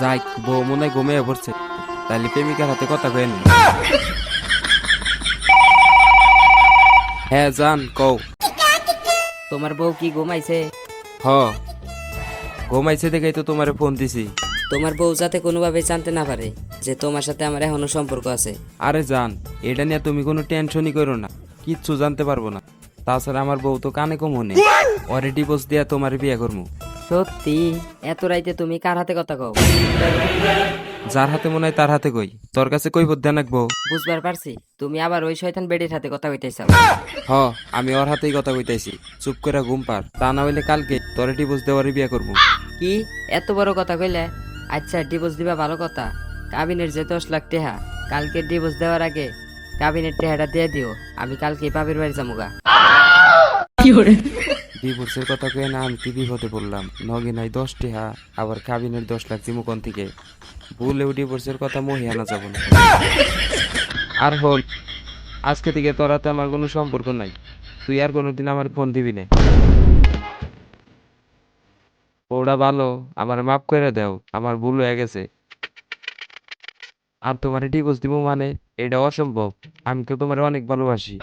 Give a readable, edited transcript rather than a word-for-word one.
যাই বউ মনে হয় ঘুমিয়ে পড়ছে, তাহলে প্রেমিকার হাতে কথা কয়ে নি। হ্যাঁ জান কও। তোমার বউ কি ঘুমাইছে? হ, ঘুমাইছে দেখেই তো তোমারে ফোন দিছি। তোমার বউ যাতে কোনোভাবে জানতে না পারে যে তোমার সাথে আমার এখনো সম্পর্ক আছে। আরে জান, এটা নিয়ে তুমি কোনো টেনশনই করো না, কিচ্ছু জানতে পারবো না। তাছাড়া আমার বউ তো কানে কম হনে, ওরে ডিভোর্স দিয়া তোমার বিয়ে করবো। সত্যি? এত রাইতে তুমি কার হাতে কথা কও? যার হাতে মনে হয় তার হাতে কই, তোর কাছে কই বদ্ধ নাকবো। বুঝবার পারছি তুমি আবার ওই শয়তান বেডির হাতে কথা কইতেছাও। হ, আমি ওর হাতেই কথা কইতাইছি, চুপ করে ঘুম পার, তা না হইলে কালকে তোরে ডিভোর্স দেওয়ারই বিয়ে করবো। কি এত বড় কথা কইলে? আচ্ছা ডিভোর্স দিবা ভালো কথা, কাবিনের যে 10 লাখ টেহা, কালকে ডিভোর্স দেওয়ার আগে কাবিনের টেহাটা দিয়ে দিও, আমি কালকে বাপের বাড়ি যামুগা। ডিভোর্সের কথা কয়ে না আমি কি বিপদে পড়লাম, নগে নাই 10টি হা, আবার কাবিনের 10 লাখ জিমুকন থেকে ভুলেও ডিভোর্সের কথা মহি আনা যাব না। আর হল, আজকে থেকে তোর হাতে আমার কোনো সম্পর্ক নাই, তুই আর কোনোদিন আমার ফোন দিবি না। ওটা ভালো, আমার মাফ করে দাও, আমার ভুল হয়ে গেছে। আর তোমার ডিভোর্স দিব মানে এটা অসম্ভব, আমি তো তোমার অনেক ভালোবাসি।